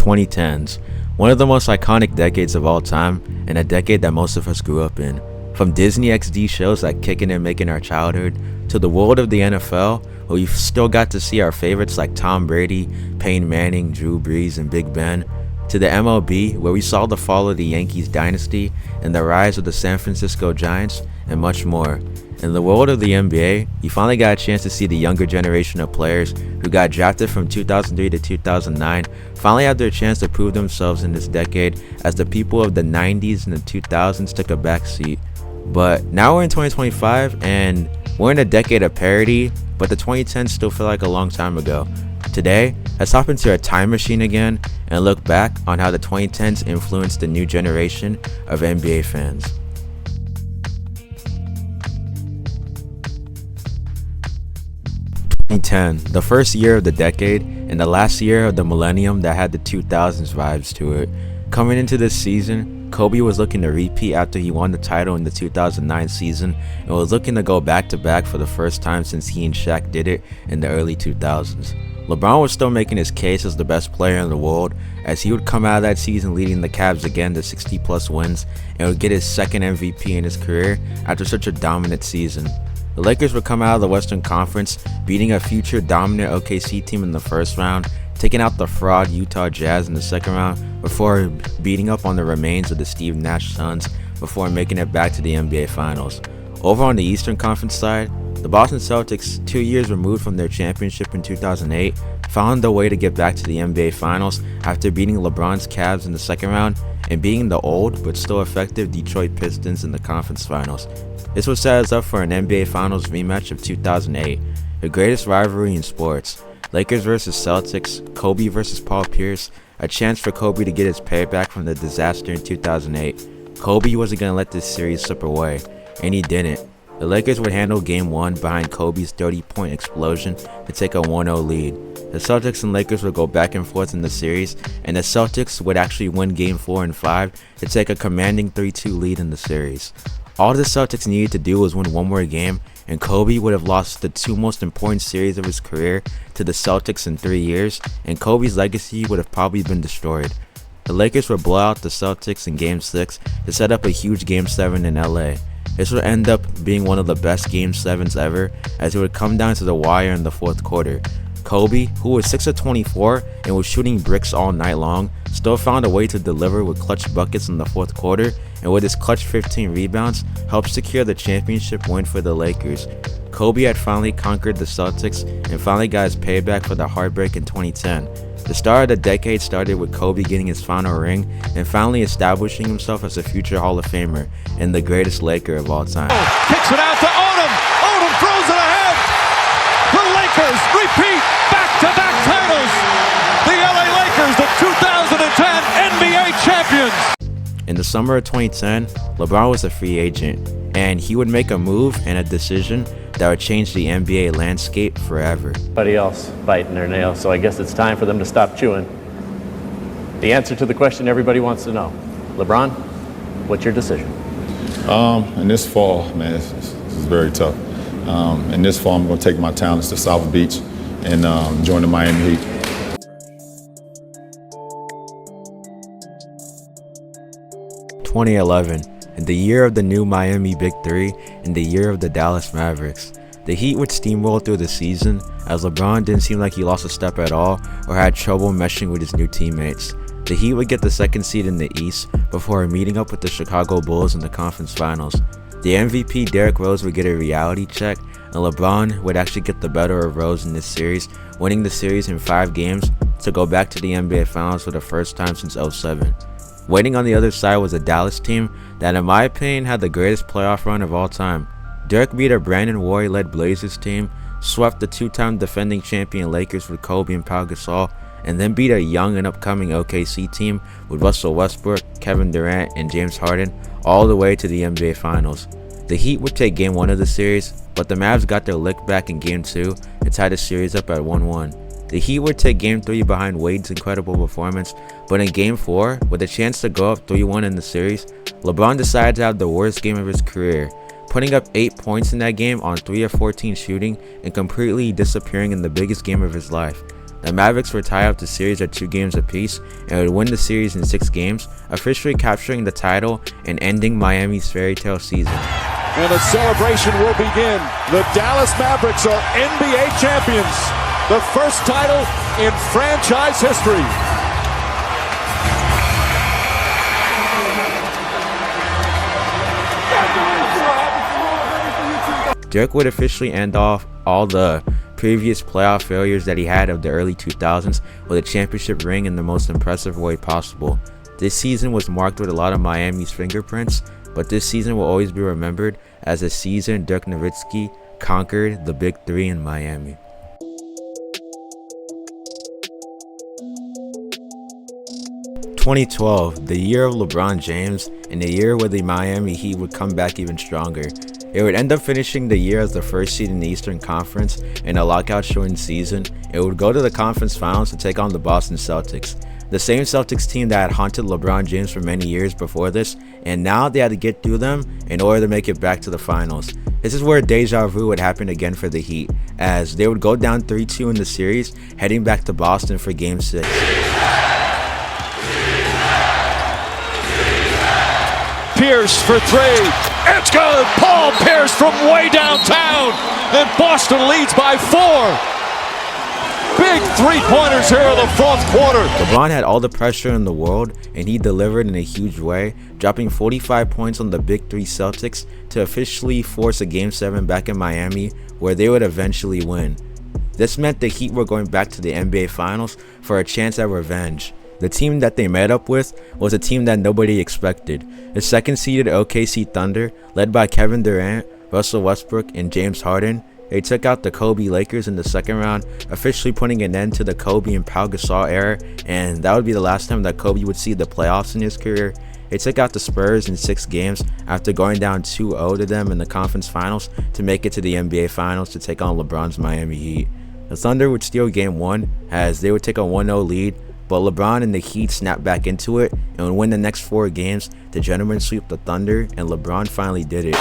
2010s, one of the most iconic decades of all time, and a decade that most of us grew up in. From Disney XD shows like Kickin' and Making Our Childhood, to the world of the NFL, where we've still got to see our favorites like Tom Brady, Peyton Manning, Drew Brees, and Big Ben, to the MLB, where we saw the fall of the Yankees dynasty and the rise of the San Francisco Giants, and much more. In the world of the NBA, you finally got a chance to see the younger generation of players who got drafted from 2003 to 2009 finally had their chance to prove themselves in this decade, as the people of the 90s and the 2000s took a backseat. But now we're in 2025 and we're in a decade of parity, but the 2010s still feel like a long time ago. Today, let's hop into a time machine again and look back on how the 2010s influenced the new generation of NBA fans. 2010, the first year of the decade and the last year of the millennium that had the 2000s vibes to it. Coming into this season, Kobe was looking to repeat after he won the title in the 2009 season and was looking to go back-to-back for the first time since he and Shaq did it in the early 2000s. LeBron was still making his case as the best player in the world, as he would come out of that season leading the Cavs again to 60+ wins and would get his second MVP in his career after such a dominant season. The Lakers would come out of the Western Conference, beating a future dominant OKC team in the first round, taking out the fraud Utah Jazz in the second round before beating up on the remains of the Steve Nash Suns before making it back to the NBA Finals. Over on the Eastern Conference side, the Boston Celtics, 2 years removed from their championship in 2008, found a way to get back to the NBA Finals after beating LeBron's Cavs in the second round and beating the old but still effective Detroit Pistons in the conference finals. This would set us up for an NBA Finals rematch of 2008, the greatest rivalry in sports. Lakers versus Celtics, Kobe versus Paul Pierce, a chance for Kobe to get his payback from the disaster in 2008. Kobe wasn't going to let this series slip away, and he didn't. The Lakers would handle Game 1 behind Kobe's 30-point explosion to take a 1-0 lead. The Celtics and Lakers would go back and forth in the series, and the Celtics would actually win Game 4 and 5 to take a commanding 3-2 lead in the series. All the Celtics needed to do was win one more game, and Kobe would have lost the two most important series of his career to the Celtics in 3 years, and Kobe's legacy would have probably been destroyed. The Lakers would blow out the Celtics in Game 6 to set up a huge Game 7 in LA. This would end up being one of the best Game 7s ever, as it would come down to the wire in the fourth quarter. Kobe, who was 6 of 24 and was shooting bricks all night long, still found a way to deliver with clutch buckets in the fourth quarter, and with his clutch 15 rebounds, helped secure the championship win for the Lakers. Kobe had finally conquered the Celtics and finally got his payback for the heartbreak in 2010. The start of the decade started with Kobe getting his final ring and finally establishing himself as a future Hall of Famer and the greatest Laker of all time. Kicks it out to Odom. Odom throws it ahead. The Lakers repeat back-to-back titles. The LA Lakers, the 2010 NBA champions. In the summer of 2010, LeBron was a free agent, and he would make a move and a decision that would change the NBA landscape forever. Everybody else biting their nails, so I guess it's time for them to stop chewing. The answer to the question everybody wants to know. LeBron, what's your decision? In this fall, man, this is very tough. In this fall, I'm going to take my talents to South Beach and join the Miami Heat. In the year of the new Miami Big Three and the year of the Dallas Mavericks, the Heat would steamroll through the season as LeBron didn't seem like he lost a step at all or had trouble meshing with his new teammates. The Heat would get the second seed in the East before meeting up with the Chicago Bulls in the conference finals. The MVP Derrick Rose would get a reality check, and LeBron would actually get the better of Rose in this series, winning the series in 5 games to go back to the NBA Finals for the first time since '07. Waiting on the other side was a Dallas team that, in my opinion, had the greatest playoff run of all time. Dirk beat a Brandon Roy-led Blazers team, swept the 2-time defending champion Lakers with Kobe and Pau Gasol, and then beat a young and upcoming OKC team with Russell Westbrook, Kevin Durant, and James Harden all the way to the NBA Finals. The Heat would take Game 1 of the series, but the Mavs got their lick back in Game 2 and tied the series up at 1-1. The Heat would take Game 3 behind Wade's incredible performance, but in Game 4, with a chance to go up 3-1 in the series, LeBron decided to have the worst game of his career, putting up 8 points in that game on 3 of 14 shooting and completely disappearing in the biggest game of his life. The Mavericks would tie up the series at 2 games apiece and would win the series in 6 games, officially capturing the title and ending Miami's fairy tale season. And the celebration will begin. The Dallas Mavericks are NBA champions. The first title in franchise history. Dirk would officially end off all the previous playoff failures that he had of the early 2000s with a championship ring in the most impressive way possible. This season was marked with a lot of Miami's fingerprints, but this season will always be remembered as a season Dirk Nowitzki conquered the Big Three in Miami. "2012, the year of LeBron James and the year where the Miami Heat would come back even stronger. It would end up finishing the year as the first seed in the Eastern Conference in a lockout-shortened season. It would go to the conference finals to take on the Boston Celtics, the same Celtics team that had haunted LeBron James for many years before this, and now they had to get through them in order to make it back to the finals. This is where deja vu would happen again for the Heat, as they would go down 3-2 in the series, heading back to Boston for Game 6. Pierce for 3. It's good. Paul Pierce from way downtown. Then Boston leads by 4. Big three-pointers here in the fourth quarter. LeBron had all the pressure in the world, and he delivered in a huge way, dropping 45 points on the Big Three Celtics to officially force a Game 7 back in Miami, where they would eventually win. This meant the Heat were going back to the NBA Finals for a chance at revenge. The team that they met up with was a team that nobody expected. The second-seeded OKC Thunder, led by Kevin Durant, Russell Westbrook, and James Harden. They took out the Kobe Lakers in the second round, officially putting an end to the Kobe and Pau Gasol era, and that would be the last time that Kobe would see the playoffs in his career. They took out the Spurs in 6 games after going down 2-0 to them in the conference finals to make it to the NBA Finals to take on LeBron's Miami Heat. The Thunder would steal Game 1 as they would take a 1-0 lead, but LeBron and the Heat snapped back into it and would win the next 4 games to gentlemen sweep the Thunder, and LeBron finally did it.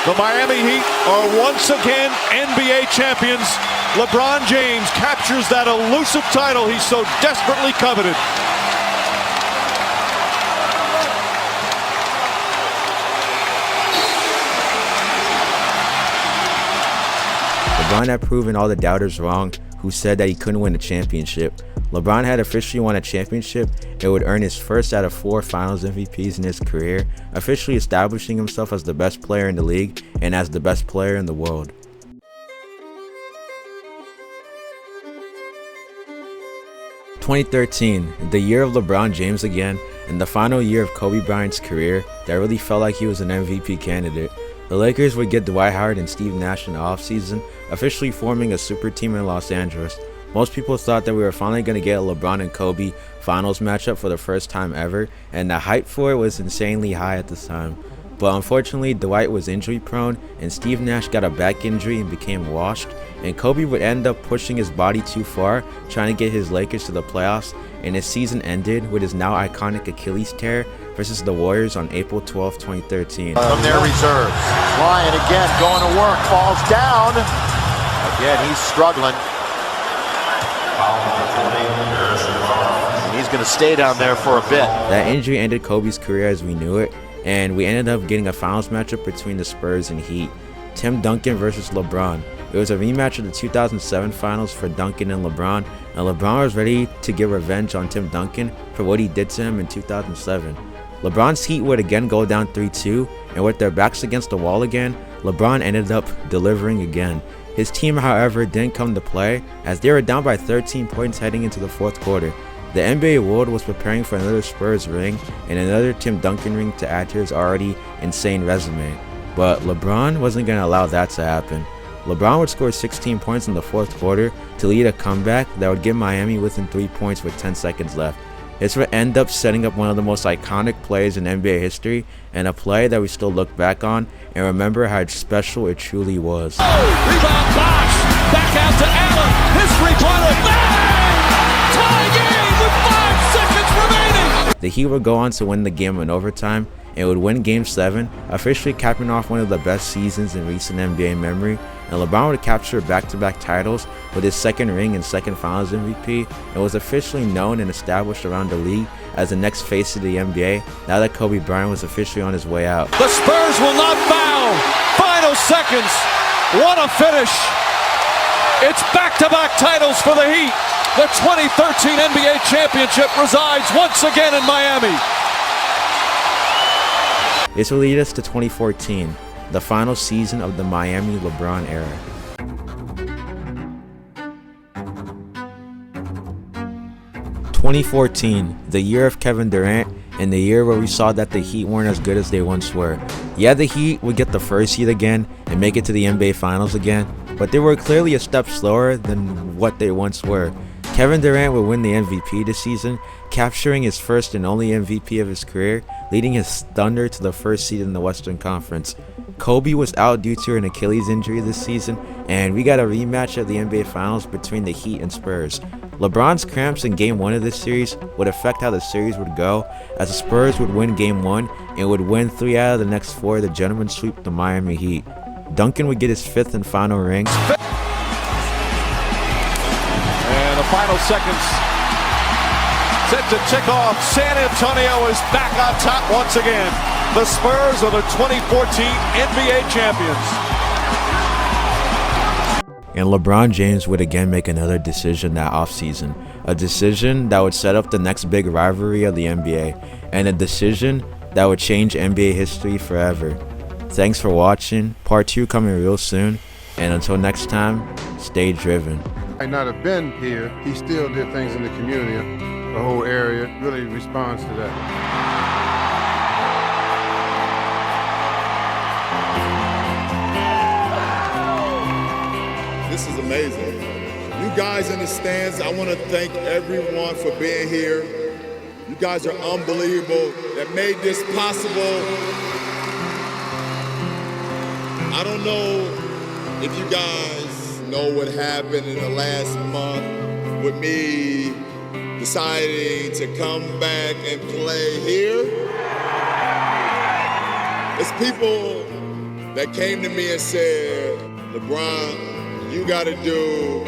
The Miami Heat are once again NBA champions. LeBron James captures that elusive title he so desperately coveted. LeBron had proven all the doubters wrong who said that he couldn't win a championship. LeBron had officially won a championship and would earn his first out of 4 Finals MVPs in his career, officially establishing himself as the best player in the league and as the best player in the world. "2013, the year of LeBron James again, and the final year of Kobe Bryant's career that really felt like he was an MVP candidate. The Lakers would get Dwight Howard and Steve Nash in the offseason, officially forming a super team in Los Angeles. Most people thought that we were finally going to get a LeBron and Kobe finals matchup for the first time ever, and the hype for it was insanely high at the time. But unfortunately, Dwight was injury prone, and Steve Nash got a back injury and became washed, and Kobe would end up pushing his body too far, trying to get his Lakers to the playoffs, and his season ended with his now iconic Achilles tear versus the Warriors on April 12, 2013. From their reserves. Ryan again going to work, falls down. Again, he's struggling. And he's going to stay down there for a bit. That injury ended Kobe's career as we knew it, and we ended up getting a finals matchup between the Spurs and Heat. Tim Duncan versus LeBron. It was a rematch of the 2007 finals for Duncan and LeBron was ready to get revenge on Tim Duncan for what he did to him in 2007. LeBron's Heat would again go down 3-2, and with their backs against the wall again, LeBron ended up delivering again. His team, however, didn't come to play as they were down by 13 points heading into the fourth quarter. The NBA world was preparing for another Spurs ring and another Tim Duncan ring to add to his already insane resume. But LeBron wasn't going to allow that to happen. LeBron would score 16 points in the fourth quarter to lead a comeback that would get Miami within 3 points with 10 seconds left. This would end up setting up one of the most iconic plays in NBA history, and a play that we still look back on and remember how special it truly was. Rebound Bosh, back out to Allen, his three-pointer, bang! Tie game with 5 seconds remaining! The Heat would go on to win the game in overtime, and would win Game 7, officially capping off one of the best seasons in recent NBA memory. And LeBron would capture back-to-back titles with his second ring and second Finals MVP, and was officially known and established around the league as the next face of the NBA now that Kobe Bryant was officially on his way out. The Spurs will not foul. Final seconds. What a finish. It's back-to-back titles for the Heat. The 2013 NBA championship resides once again in Miami. This will lead us to 2014, the final season of the Miami LeBron era. "2014, the year of Kevin Durant, and the year where we saw that the Heat weren't as good as they once were. Yeah, the Heat would get the first seed again and make it to the NBA Finals again, but they were clearly a step slower than what they once were. Kevin Durant would win the MVP this season, capturing his first and only MVP of his career, leading his Thunder to the first seed in the Western Conference. Kobe was out due to an Achilles injury this season, and we got a rematch of the NBA Finals between the Heat and Spurs. LeBron's cramps in Game 1 of this series would affect how the series would go, as the Spurs would win Game 1 and would win 3 out of the next 4 the gentlemen sweep the Miami Heat. Duncan would get his 5th and final ring. And the final seconds set to tick off. San Antonio is back on top once again. The Spurs are the 2014 NBA champions. And LeBron James would again make another decision that offseason, a decision that would set up the next big rivalry of the NBA, and a decision that would change NBA history forever. Thanks for watching, part 2 coming real soon, and until next time, stay driven. Might not have been here, he still did things in the community. The whole area really responds to that. This is amazing. You guys in the stands, I want to thank everyone for being here. You guys are unbelievable that made this possible. I don't know if you guys know what happened in the last month with me deciding to come back and play here. It's people that came to me and said, LeBron, you gotta do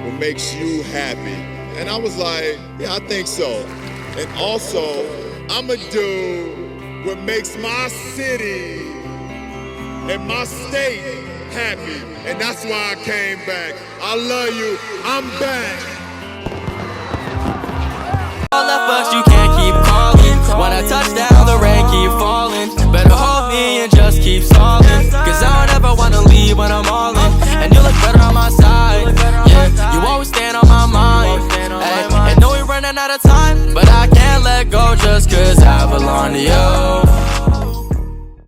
what makes you happy. And I was like, yeah, I think so. And also, I'ma do what makes my city and my state happy. And that's why I came back. I love you, I'm back. All left, but you can't keep calling. When I touch down, the rain keep falling. Better hold me and just keep stalling, cause I don't ever wanna leave when I'm all in. And you look better on my side. Yeah, you always stand on my mind. Ay, and know we're running out of time, but I can't let go just cause I belong to you.